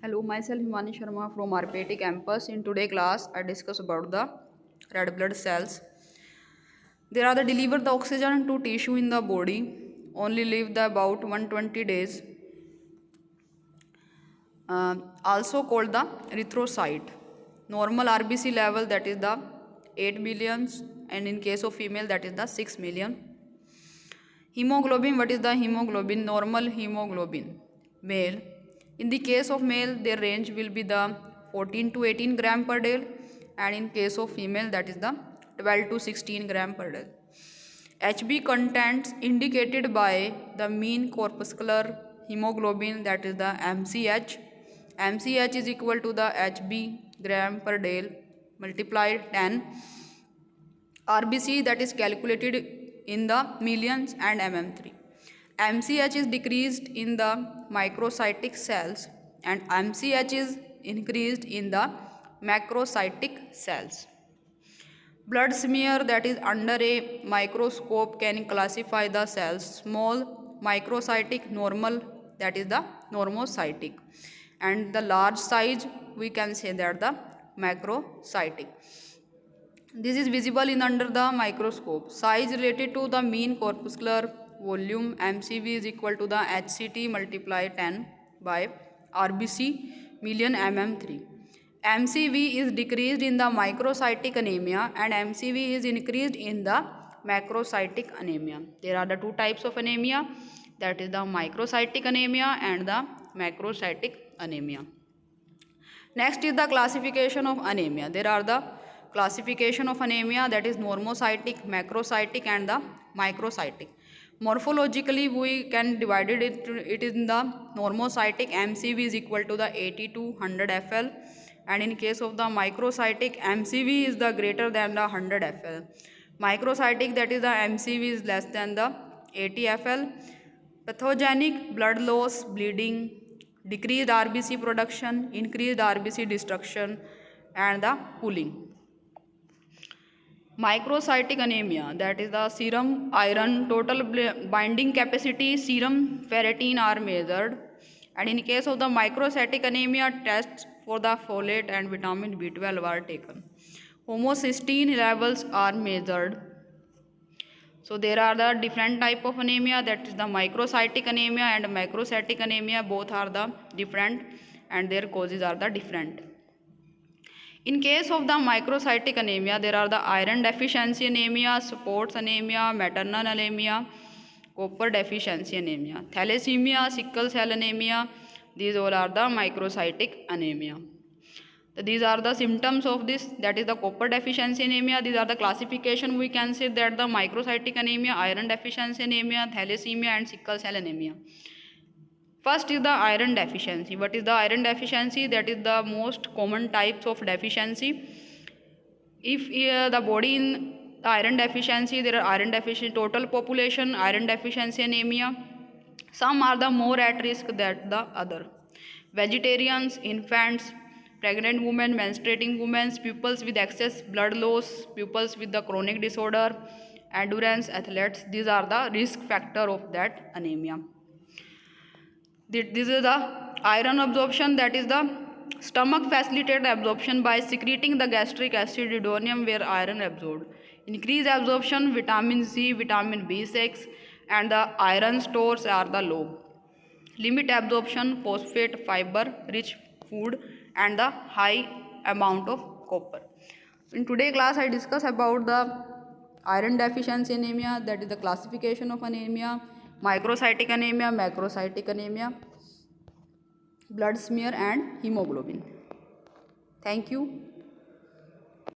Hello, myself Himani Sharma from RPT campus. In today class, I discuss about the red blood cells. They are the deliver the oxygen to tissue in the body. Only live the about 120 days. Also called the erythrocyte. Normal RBC level that is the 8 millions, and in case of female that is the 6 million. Hemoglobin, what is the hemoglobin? Normal hemoglobin. Male. In the case of male, their range will be the 14 to 18 gram per day, and in case of female, that is the 12 to 16 gram per day. HB contents indicated by the mean corpuscular hemoglobin, that is the MCH. MCH is equal to the HB gram per day multiplied 10. RBC that is calculated in the millions and MM3. MCH is decreased in the microcytic cells and MCH is increased in the macrocytic cells. Blood smear that is under a microscope can classify the cells small, microcytic, normal, that is the normocytic, and the large size we can say that the macrocytic. This is visible in under the microscope. Size related to the mean corpuscular volume, MCV is equal to the HCT multiplied 10 by RBC million MM3. MCV is decreased in the microcytic anemia and MCV is increased in the macrocytic anemia. There are the two types of anemia, that is the microcytic anemia and the macrocytic anemia. Next is the classification of anemia. There are the classification of anemia, that is normocytic, macrocytic and the microcytic. Morphologically we can divide it in the normocytic. MCV is equal to the 80 to 100 FL, and in case of the microcytic, MCV is the greater than the 100 FL. Microcytic, that is the MCV is less than the 80 FL. Pathogenic blood loss, bleeding, decreased RBC production, increased RBC destruction and the pooling. Microcytic anemia, that is the serum iron, total binding capacity, serum ferritin are measured, and in case of the microcytic anemia, tests for the folate and vitamin B12 are taken. Homocysteine levels are measured. So there are the different type of anemia, that is the microcytic anemia and macrocytic anemia. Both are the different and their causes are the different. In case of the microcytic anemia, there are the iron deficiency anemia, sports anemia, maternal anemia, copper deficiency anemia, thalassemia, sickle cell anemia. These all are the microcytic anemia. So these are the symptoms of this, that is the copper deficiency anemia. These are the classification we can say, that the microcytic anemia, iron deficiency anemia, thalassemia and sickle cell anemia. First is the iron deficiency. What is the iron deficiency? That is the most common types of deficiency. If the body in the iron deficiency, there are iron deficiency, total population, iron deficiency anemia. Some are the more at risk than the other. Vegetarians, infants, pregnant women, menstruating women, pupils with excess blood loss, pupils with the chronic disorder, endurance athletes, these are the risk factor of that anemia. This is the iron absorption, that is the stomach facilitated absorption by secreting the gastric acid duodenum where iron absorbed. Increased absorption, vitamin C, vitamin B6 and the iron stores are the low. Limit absorption, phosphate, fiber rich food and the high amount of copper. In today class I discuss about the iron deficiency anemia, that is the classification of anemia, microcytic anemia, macrocytic anemia, blood smear and hemoglobin. Thank you.